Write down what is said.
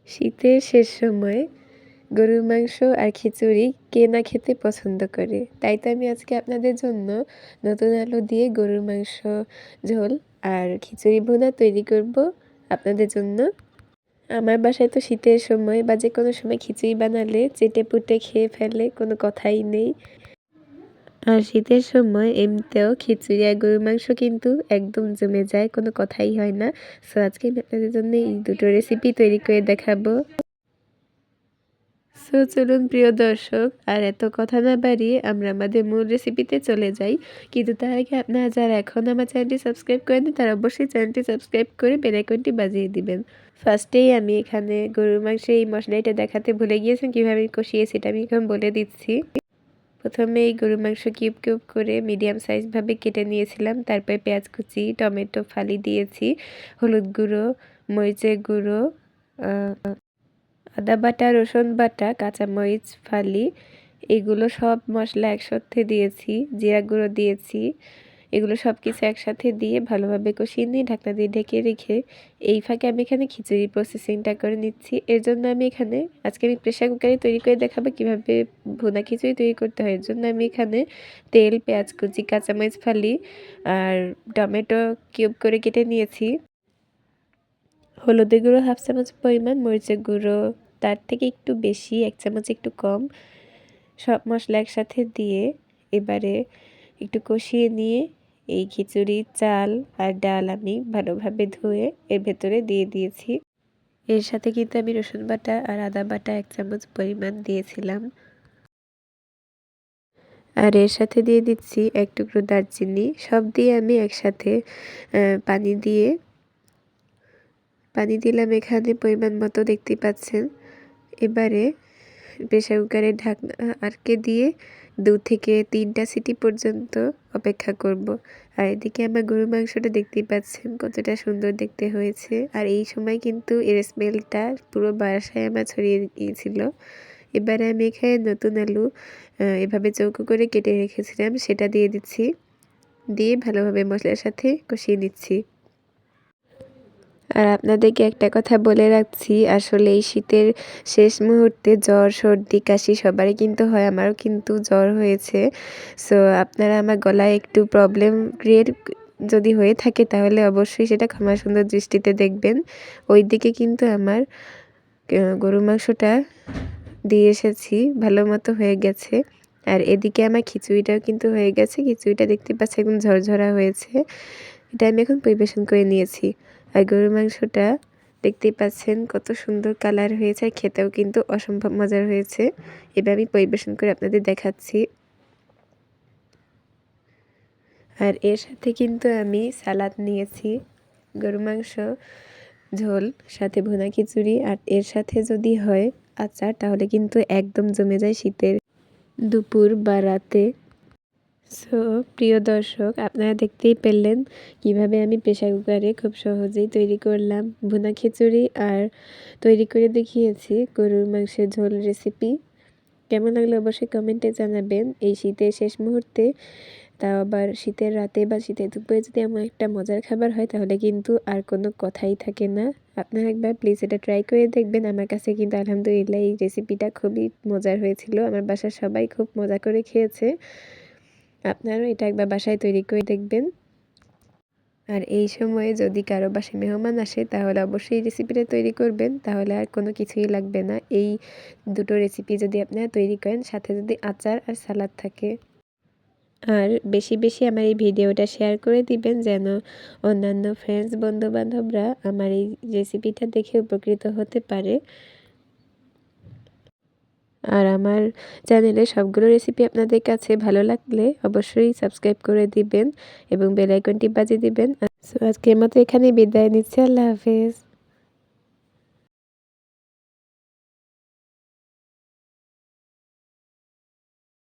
শীতের শেষ সময় গরুর মাংস আর খিচুড়ি কে না খেতে পছন্দ করে। তাই তো আমি আজকে আপনাদের জন্য নতুন আলু দিয়ে গরুর মাংস ঝোল আর খিচুড়ি ভুনা তৈরি করব আপনাদের জন্য। আমার বাসায় তো শীতের সময় বা যে কোনো সময় খিচুড়ি বানালে চেটেপুটে খেয়ে ফেলে, কোনো কথাই নেই। আর শীতের সময় এমনিতেও খিচুড়ি আর গরুর মাংস কিন্তু একদম জমে যায়, কোনো কথাই হয় না। সো আজকে আমি আপনাদের জন্য এই দুটো রেসিপি তৈরি করে দেখাবো। সো চলুন প্রিয় দর্শক, আর এত কথা না বাড়িয়ে আমরা আমাদের মূল রেসিপিতে চলে যাই। কিন্তু তার আগে আপনারা যারা এখন আমার চ্যানেলটি সাবস্ক্রাইব করেন তারা অবশ্যই চ্যানেলটি সাবস্ক্রাইব করে বেল আইকনটি বাজিয়ে দিবেন। ফার্স্টেই আমি এখানে গরুর মাংসের এই মশলাটা দেখাতে ভুলে গিয়েছেন, কীভাবে আমি কষিয়েছি এটা আমি এখন বলে দিচ্ছি। প্রথমে এই গরুর মাংস কিউব কিউব করে মিডিয়াম সাইজভাবে কেটে নিয়েছিলাম। তারপরে পেঁয়াজ কুচি, টমেটো ফালি দিয়েছি, হলুদ গুঁড়ো, মরিচের গুঁড়ো, আদা বাটা, রসুন বাটা, কাঁচামরিচ ফালি, এগুলো সব মশলা একসাথে দিয়েছি, জিরা গুঁড়ো দিয়েছি। এগুলো সব কিছু একসাথে দিয়ে ভালোভাবে কষিয়ে নিয়ে ঢাকনা দিয়ে ঢেকে রেখে এই ফাঁকে আমি এখানে খিচুড়ি প্রসেসিংটা করে নিচ্ছি। এর জন্য আমি এখানে আজকে প্রেশার কুকারে তৈরি করে দেখাবো কীভাবে ভুনা খিচুড়ি তৈরি করতে হয়। এর জন্য আমি এখানে তেল, পেঁয়াজ কুচি, কাঁচামরিচ ফালি আর টমেটো কিউব করে কেটে নিয়েছি। হলুদের গুঁড়ো 1/2 চামচ পরিমাণ, মরিচের গুঁড়ো তার থেকে একটু বেশি, 1 চামচ একটু কম, সব মশলা একসাথে দিয়ে এবারে একটু কষিয়ে নিয়ে এই খিচুড়ি চাল আর ডাল আমি ভালোভাবে ধুয়ে এর ভেতরে দিয়ে দিয়েছি। এর সাথে কিন্তু আমি রসুন বাটা আর আদা বাটা 1 চামচ পরিমাণ দিয়েছিলাম। আর এর সাথে দিয়ে দিচ্ছি 1 টুকরো দারচিনি। সব দিয়ে আমি একসাথে পানি দিলাম এখানে পরিমাণ মতো, দেখতেই পাচ্ছেন। এবারে প্রেসার কুকারের ঢাকনা আটকে দিয়ে 2 থেকে 3টা সিটি পর্যন্ত অপেক্ষা করব। আর এদিকে আমার গরুর মাংসটা দেখতেই পাচ্ছেন কতটা সুন্দর দেখতে হয়েছে। আর এই সময় কিন্তু এর স্মেলটা পুরো বাসায় আমার ছড়িয়ে গিয়েছিল। এবারে আমি এখানে নতুন আলু এভাবে চৌকো করে কেটে রেখেছিলাম সেটা দিয়ে দিচ্ছি, দিয়ে ভালোভাবে মশলার সাথে কষিয়ে নিচ্ছি। আর আপনাদেরকে একটা কথা বলে রাখছি, আসলে এই শীতের শেষ মুহূর্তে জ্বর, সর্দি, কাশি সবারই কিন্তু হয়, আমারও কিন্তু জ্বর হয়েছে। সো আপনারা আমার গলায় একটু প্রবলেম ক্রিয়েট যদি হয়ে থাকে তাহলে অবশ্যই সেটা ক্ষমা সুন্দর দৃষ্টিতে দেখবেন। ওইদিকে কিন্তু আমার গরুর মাংসটা দিয়ে এসেছি, ভালো মতো হয়ে গেছে। আর এদিকে আমার খিচুড়িটাও কিন্তু হয়ে গেছে। খিচুড়িটা দেখতে পাচ্ছি একদম ঝরঝরা হয়েছে। এটা আমি এখন পরিবেশন করে নিয়েছি। আর গরুর মাংসটা দেখতেই পাচ্ছেন কত সুন্দর কালার হয়েছে, আর খেতেও কিন্তু অসম্ভব মজার হয়েছে। এবার আমি পরিবেশন করে আপনাদের দেখাচ্ছি। আর এর সাথে কিন্তু আমি সালাদ নিয়েছি, গরুর মাংস ঝোল, সাথে ভুনা খিচুড়ি, আর এর সাথে যদি হয় আচার তাহলে কিন্তু একদম জমে যায় শীতের দুপুর বা রাতে। সো প্রিয় দর্শক, আপনারা দেখতেই পেলেন কিভাবে আমি প্রেসার কুকারে খুব সহজেই তৈরি করলাম ভুনা খিচুড়ি আর তৈরি করে দেখিয়েছি গরুর মাংসের ঝোল রেসিপি। কেমন লাগলো অবশ্যই কমেন্টে জানাবেন। এই শীতের শেষ মুহূর্তে, তাও আবার শীতের রাতে বা শীতের দুপুরে যদি এমন একটা মজার খাবার হয় তাহলে কিন্তু আর কোনো কথাই থাকে না। আপনারা একবার প্লিজ এটা ট্রাই করে দেখবেন। আমার কাছে কিন্তু আলহামদুলিল্লাহ এই রেসিপিটা খুবই মজার হয়েছিল। আমার বাসার সবাই খুব মজা করে খেয়েছে। আপনারাও এটা একবার বাসায় তৈরি করে দেখবেন। আর এই সময়ে যদি কারো বাসায় মেহমান আসে তাহলে অবশ্যই এই রেসিপিটা তৈরি করবেন, তাহলে আর কোনো কিছুই লাগবে না। এই দুটো রেসিপি যদি আপনারা তৈরি করেন, সাথে যদি আচার আর সালাদ থাকে। আর বেশি বেশি আমার এই ভিডিওটা শেয়ার করে দিবেন যেন অন্যান্য ফ্রেন্ডস, বন্ধুবান্ধবরা আমার এই রেসিপিটা দেখে উপকৃত হতে পারে। আর আমার চ্যানেলে সবগুলো রেসিপি আপনাদের কাছে ভালো লাগলে অবশ্যই সাবস্ক্রাইব করে দিবেন এবং বেল আইকনটি বাজিয়ে দিবেন। সো আজকের মতো এখানেই বিদায় নিচ্ছি। আল্লাহ হাফেজ।